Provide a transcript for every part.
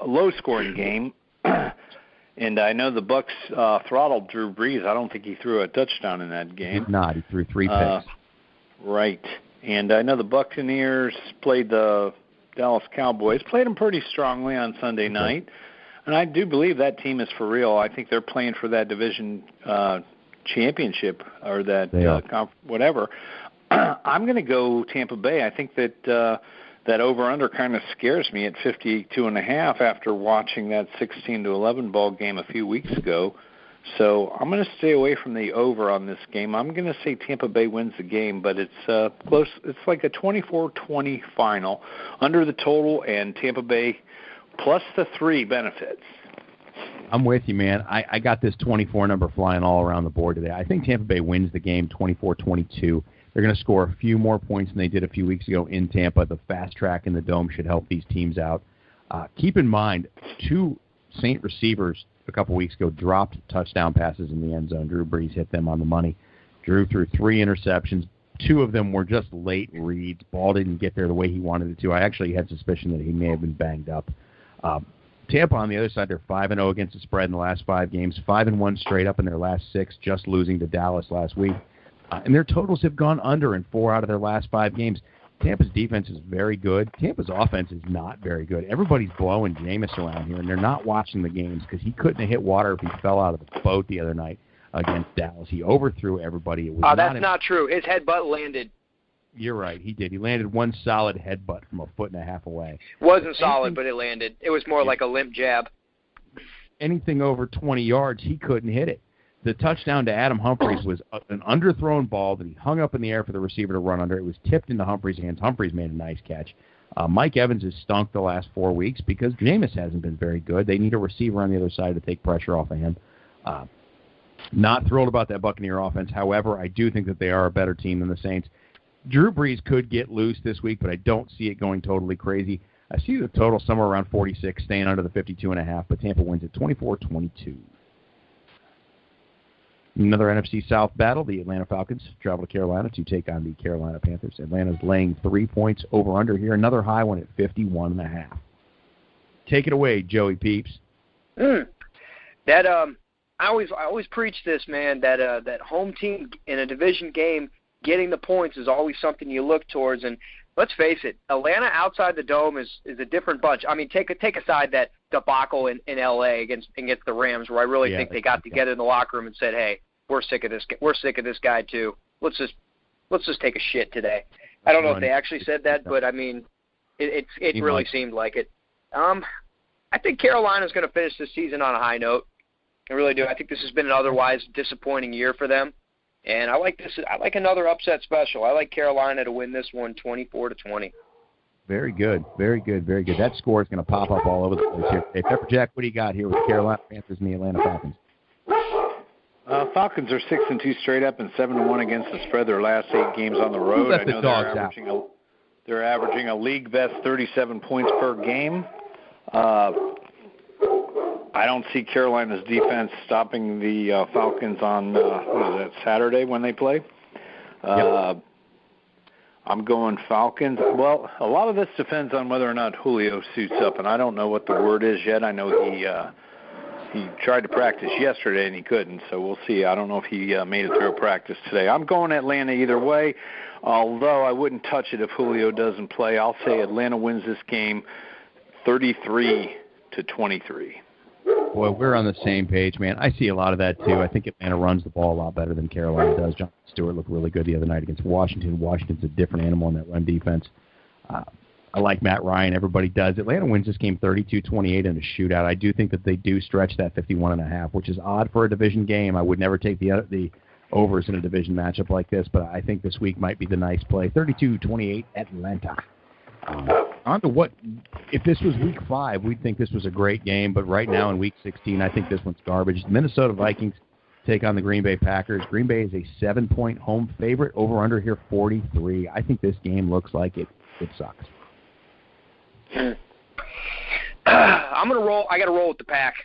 low-scoring game. And I know the Bucs throttled Drew Brees. I don't think he threw a touchdown in that game. He did not. He threw 3 picks. Right. And I know the Buccaneers played the Dallas Cowboys, played them pretty strongly on Sunday night. And I do believe that team is for real. I think they're playing for that division championship or that whatever. I'm going to go Tampa Bay. I think that that over-under kind of scares me at 52.5 after watching that 16-11 ball game a few weeks ago. So I'm going to stay away from the over on this game. I'm going to say Tampa Bay wins the game, but it's close. It's like a 24-20 final under the total, and Tampa Bay plus the 3 benefits. I'm with you, man. I got this 24 number flying all around the board today. I think Tampa Bay wins the game 24-22. They're going to score a few more points than they did a few weeks ago in Tampa. The fast track in the Dome should help these teams out. Keep in mind, 2 Saint receivers a couple weeks ago dropped touchdown passes in the end zone. Drew Brees hit them on the money. Drew threw 3 interceptions. 2 of them were just late reads. Ball didn't get there the way he wanted it to. I actually had suspicion that he may have been banged up. Tampa, on the other side, they're 5-0 against the spread in the last 5 games, 5-1 straight up in their last 6, just losing to Dallas last week. And their totals have gone under in 4 out of their last 5 games. Tampa's defense is very good. Tampa's offense is not very good. Everybody's blowing Jameis around here, and they're not watching the games because he couldn't have hit water if he fell out of the boat the other night against Dallas. He overthrew everybody. It was that's not true. His headbutt landed. You're right. He did. He landed 1 solid headbutt from a 1.5 feet away. Wasn't solid, but it landed. It was more like a limp jab. Anything over 20 yards, he couldn't hit it. The touchdown to Adam Humphries was an underthrown ball that he hung up in the air for the receiver to run under. It was tipped into Humphries' hands. Humphries made a nice catch. Mike Evans has stunk the last 4 weeks because Jameis hasn't been very good. They need a receiver on the other side to take pressure off of him. Not thrilled about that Buccaneer offense. However, I do think that they are a better team than the Saints. Drew Brees could get loose this week, but I don't see it going totally crazy. I see the total somewhere around 46, staying under the 52.5, but Tampa wins at 24-22. Another NFC South battle, the Atlanta Falcons travel to Carolina to take on the Carolina Panthers. Atlanta's laying 3 points over-under here, another high one at 51.5. Take it away, Joey Peeps. I always preach this, man, that home team in a division game getting the points is always something you look towards. And let's face it, Atlanta outside the Dome is a different bunch. I mean, take aside that debacle in L.A. against the Rams, where I really think they got together in the locker room and said, "Hey, we're sick of this. We're sick of this guy too. Let's just take a shit today." I don't know if they actually said that, but I mean, it really seemed like it. I think Carolina's going to finish this season on a high note. I really do. I think this has been an otherwise disappointing year for them, and I like this. I like another upset special. I like Carolina to win this one, 24-20. Very good, very good, very good. That score is going to pop up all over the place here. Hey, PepperJack, what do you got here with the Carolina Panthers and the Atlanta Falcons? Falcons are 6-2 straight up and 7-1 against the spread. Their last 8 games on the road. I know they're averaging a league best 37 points per game. I don't see Carolina's defense stopping the Falcons on Saturday when they play. Yep. I'm going Falcons. Well, a lot of this depends on whether or not Julio suits up, and I don't know what the word is yet. I know he tried to practice yesterday and he couldn't, so we'll see. I don't know if he made it through practice today. I'm going Atlanta either way, although I wouldn't touch it if Julio doesn't play. I'll say Atlanta wins this game 33-23. Boy, we're on the same page, man. I see a lot of that, too. I think Atlanta runs the ball a lot better than Carolina does. John Stewart looked really good the other night against Washington. Washington's a different animal in that run defense. I like Matt Ryan. Everybody does. Atlanta wins this game 32-28 in a shootout. I do think that they do stretch that 51.5, which is odd for a division game. I would never take the overs in a division matchup like this, but I think this week might be the nice play. 32-28 Atlanta. On to what, if this was week 5, we'd think this was a great game, but right now in week 16, I think this one's garbage. The Minnesota Vikings take on the Green Bay Packers. Green Bay is a 7-point home favorite. Over-under here 43. I think this game looks like it sucks. I'm gonna roll. I got to roll with the Pack.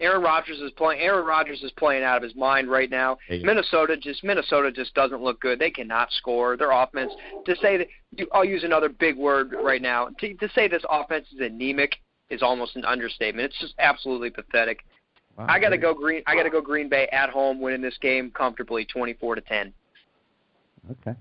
Aaron Rodgers is playing out of his mind right now. Minnesota just doesn't look good. They cannot score. Their offense, to say that, I'll use another big word right now. To say this offense is anemic is almost an understatement. It's just absolutely pathetic. Wow. I got to go Green Bay at home, winning this game comfortably, 24-10. Okay,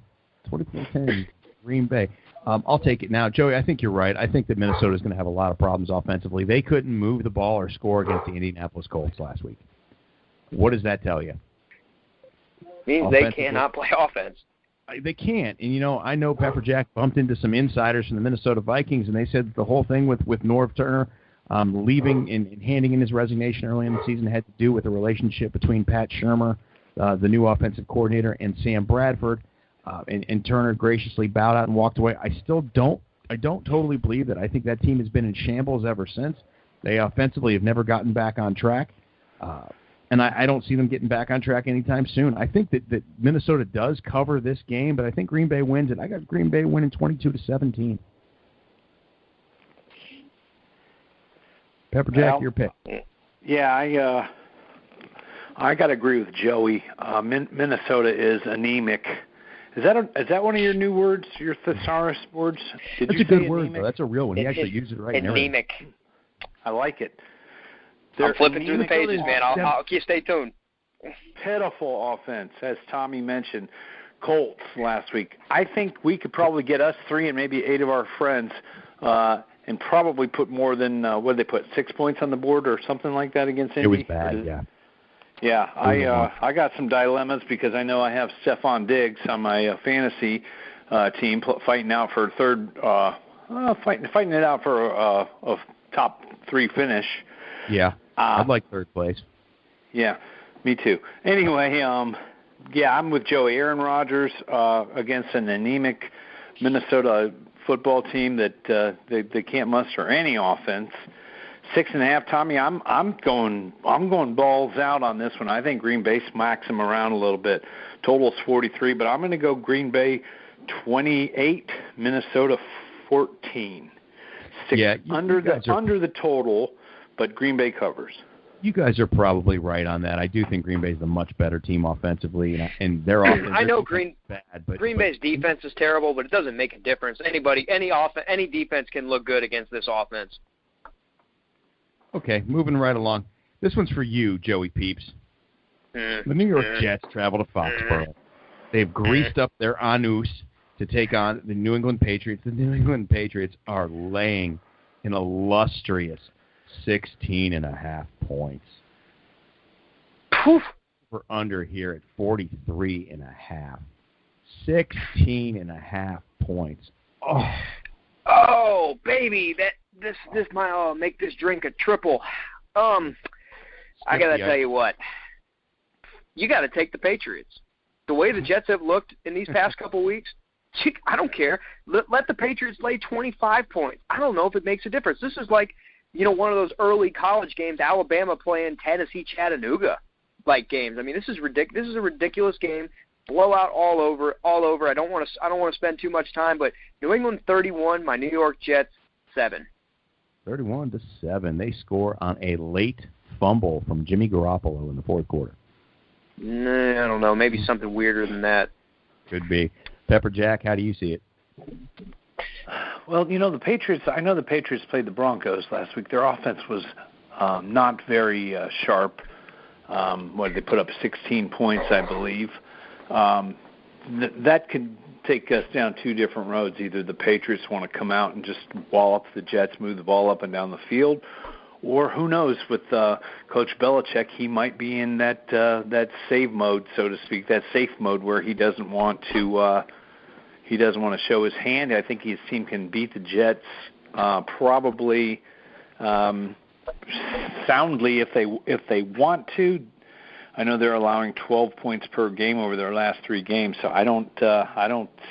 24-10, Green Bay. I'll take it now. Joey, I think you're right. I think that Minnesota is going to have a lot of problems offensively. They couldn't move the ball or score against the Indianapolis Colts last week. What does that tell you? Means they cannot play offense. They can't. And, I know PepperJack bumped into some insiders from the Minnesota Vikings, and they said that the whole thing with Norv Turner leaving and handing in his resignation early in the season had to do with the relationship between Pat Shurmur, the new offensive coordinator, and Sam Bradford. And Turner graciously bowed out and walked away. I don't totally believe that. I think that team has been in shambles ever since. They offensively have never gotten back on track. And I don't see them getting back on track anytime soon. I think that Minnesota does cover this game, but I think Green Bay wins it. I got Green Bay winning 22-17. PepperJack, your pick. Yeah, I got to agree with Joey. Minnesota is anemic. Is that one of your new words, your thesaurus words? That's a good word, though. That's a real one. He actually used it right. Anemic. I like it. I'm flipping through the pages, man. I'll stay tuned. Pitiful offense, as Tommy mentioned. Colts last week. I think we could probably get us 3 and maybe 8 of our friends and probably put more than, what did they put, 6 points on the board or something like that against Indy? It was bad, yeah. Yeah, I got some dilemmas because I know I have Stephon Diggs on my fantasy team fighting out for third, fighting it out for a top 3 finish. Yeah, I'd like third place. Yeah, me too. Anyway, I'm with Joey. Aaron Rodgers against an anemic Minnesota football team that they can't muster any offense. 6.5, Tommy. I'm going balls out on this one. I think Green Bay smacks them around a little bit. Total's 43, but I'm going to go Green Bay 28, Minnesota 14. Under the total, but Green Bay covers. You guys are probably right on that. I do think Green Bay's the much better team offensively, and their offense. I know Green Bay's defense is terrible, but it doesn't make a difference. Any defense can look good against this offense. Okay, moving right along. This one's for you, Joey Peeps. The New York Jets travel to Foxborough. They've greased up their anus to take on the New England Patriots. The New England Patriots are laying an illustrious 16.5 points. Poof. We're under here at 43.5. 16.5 points. Oh, baby, this might make this drink a triple. I gotta tell you what, you gotta take the Patriots. The way the Jets have looked in these past couple weeks, I don't care. Let the Patriots lay 25 points. I don't know if it makes a difference. This is like, one of those early college games, Alabama playing Tennessee Chattanooga like games. I mean, this is ridiculous. This is a ridiculous game. Blowout all over. I don't want to spend too much time, but New England 31, my New York Jets 7. 31-7. They score on a late fumble from Jimmy Garoppolo in the fourth quarter. I don't know. Maybe something weirder than that. Could be. PepperJack, how do you see it? Well, the Patriots. I know the Patriots played the Broncos last week. Their offense was not very sharp. What did they put up? 16 points, I believe. That could take us down 2 different roads. Either the Patriots want to come out and just wallop the Jets, move the ball up and down the field, or who knows, with Coach Belichick, he might be in that save mode, so to speak, that safe mode where he doesn't want to show his hand. I think his team can beat the Jets probably soundly if they want to. I know they're allowing 12 points per game over their last 3 games, so I don't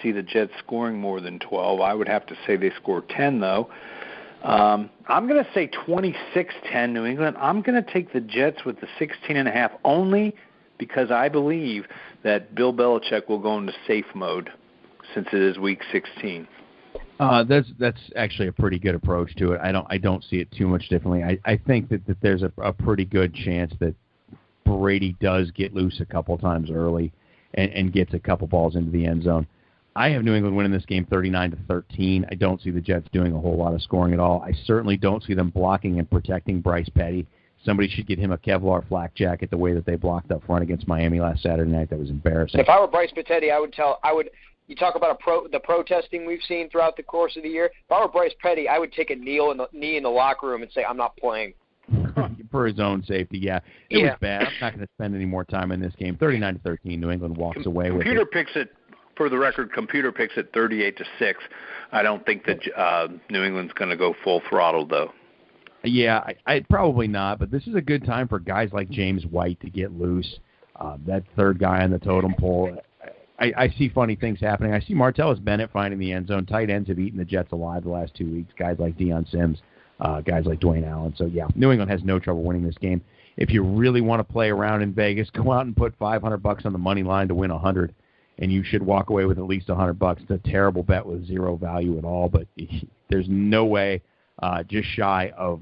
see the Jets scoring more than 12. I would have to say they score 10, though. I'm going to say 26-10 New England. I'm going to take the Jets with the 16.5 only because I believe that Bill Belichick will go into safe mode since it is Week 16. That's actually a pretty good approach to it. I don't see it too much differently. I think that there's a pretty good chance that Brady does get loose a couple times early and gets a couple balls into the end zone. I have New England winning this game 39-13. I don't see the Jets doing a whole lot of scoring at all. I certainly don't see them blocking and protecting Bryce Petty. Somebody should get him a Kevlar flak jacket the way that they blocked up front against Miami last Saturday night. That was embarrassing. If I were Bryce Petty, you talk about the protesting we've seen throughout the course of the year. If I were Bryce Petty, I would take a knee in the locker room and say, I'm not playing. For his own safety, yeah. It was bad. I'm not going to spend any more time in this game. 39-13, New England walks away with it. Picks it. For the record, computer picks it 38-6. I don't think that New England's going to go full throttle, though. Yeah, I probably not, but this is a good time for guys like James White to get loose. That third guy on the totem pole. I see funny things happening. I see Martellus Bennett finding the end zone. Tight ends have eaten the Jets alive the last 2 weeks. Guys like Deion Sims, guys like Dwayne Allen. So, yeah, New England has no trouble winning this game. If you really want to play around in Vegas, go out and put $500 on the money line to win 100. And you should walk away with at least $100. It's a terrible bet with zero value at all, but there's no way just shy of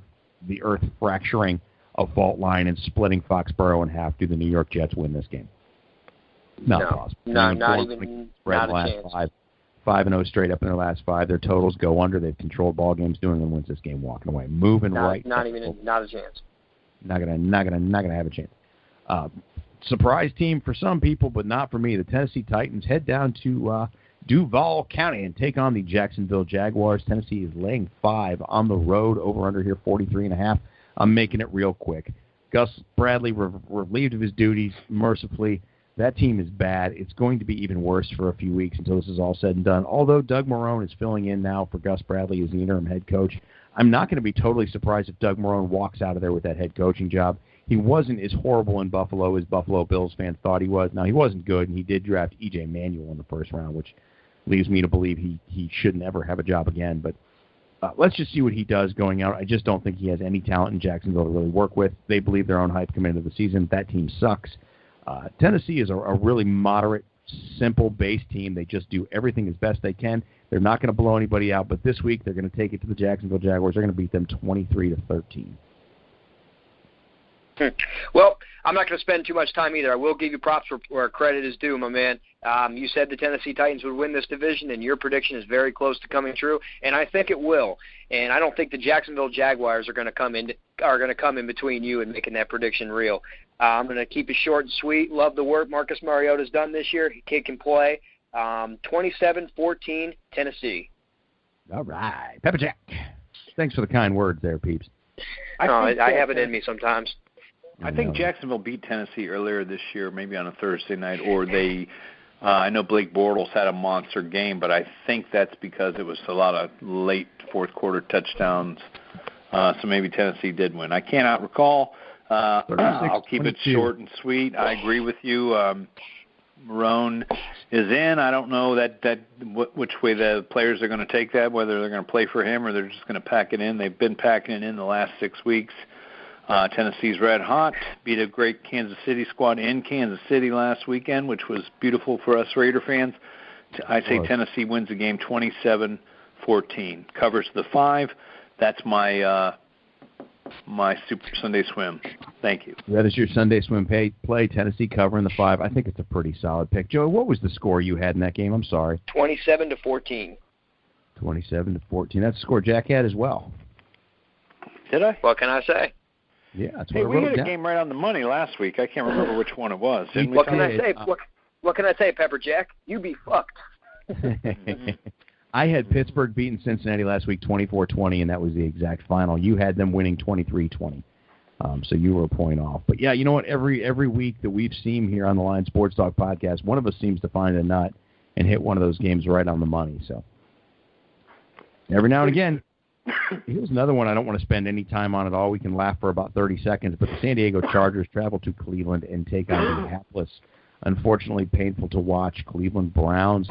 the earth fracturing a fault line and splitting Foxborough in half do the New York Jets win this game. Not possible. No, not even not a chance. 5-0 straight up in their last 5. Their totals go under. They've controlled ball games. New England wins this game walking away. Not a chance. Not gonna have a chance. Surprise team for some people, but not for me. The Tennessee Titans head down to Duval County and take on the Jacksonville Jaguars. Tennessee is laying 5 on the road. Over-under here, 43.5. I'm making it real quick. Gus Bradley relieved of his duties mercifully. That team is bad. It's going to be even worse for a few weeks until this is all said and done. Although Doug Marrone is filling in now for Gus Bradley as the interim head coach, I'm not going to be totally surprised if Doug Marrone walks out of there with that head coaching job. He wasn't as horrible in Buffalo as Buffalo Bills fans thought he was. Now, he wasn't good, and he did draft E.J. Manuel in the first round, which leaves me to believe he should never have a job again. But let's just see what he does going out. I just don't think he has any talent in Jacksonville to really work with. They believe their own hype coming into the season. That team sucks. Tennessee is a really moderate, simple base team. They just do everything as best they can. They're not going to blow anybody out, but this week they're going to take it to the Jacksonville Jaguars. They're going to beat them 23-13. Well, I'm not going to spend too much time either. I will give you props for where credit is due, my man. You said the Tennessee Titans would win this division, and your prediction is very close to coming true, and I think it will. And I don't think the Jacksonville Jaguars are going to come in between you and making that prediction real. I'm going to keep it short and sweet. Love the work Marcus Mariota's done this year. Kid can play. 27-14 Tennessee. All right, PepperJack. Thanks for the kind words there, Peeps. I have it in me sometimes. I think Jacksonville beat Tennessee earlier this year, maybe on a Thursday night, or they I know Blake Bortles had a monster game, but I think that's because it was a lot of late fourth-quarter touchdowns, so maybe Tennessee did win. I cannot recall. I'll keep it short and sweet. I agree with you. Marrone is in. I don't know which way the players are going to take that, whether they're going to play for him or they're just going to pack it in. They've been packing it in the last 6 weeks. Tennessee's red hot, beat a great Kansas City squad in Kansas City last weekend, which was beautiful for us Raider fans. I say Tennessee wins the game 27-14, covers the 5. That's my Super Sunday Swim. Thank you. That is your Sunday Swim play, Tennessee covering the 5. I think it's a pretty solid pick. Joey, what was the score you had in that game? I'm sorry. 27-14. 27-14. That's the score Jack had as well. Did I? What can I say? Yeah, that's we had a game right on the money last week. I can't remember which one it was. What can I say? What can I say, PepperJack? You be fucked. I had Pittsburgh beating Cincinnati last week 24-20, and that was the exact final. You had them winning 23-20. So you were a point off. But, yeah, you know what? Every week that we've seen here on the Line Sports Talk podcast, one of us seems to find a nut and hit one of those games right on the money. So every now and again, here's another one I don't want to spend any time on at all. We can laugh for about 30 seconds. But the San Diego Chargers travel to Cleveland and take on the hapless, unfortunately painful to watch, Cleveland Browns.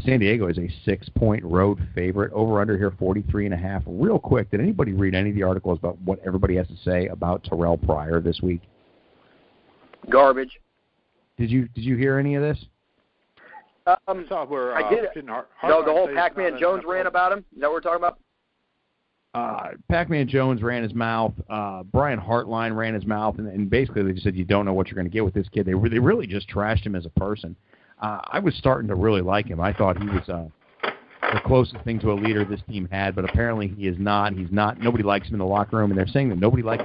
San Diego is a 6-point road favorite. Over-under here, 43.5. Real quick, did anybody read any of the articles about what everybody has to say about Terrell Pryor this week? Garbage. Did you hear any of this? I did. The whole Pac-Man Jones ran about him. Is that what we're talking about? Pac-Man Jones ran his mouth. Brian Hartline ran his mouth, and basically they just said you don't know what you're going to get with this kid. They really just trashed him as a person. I was starting to really like him. I thought he was the closest thing to a leader this team had, but apparently he is not. He's not. Nobody likes him in the locker room, and they're saying that nobody likes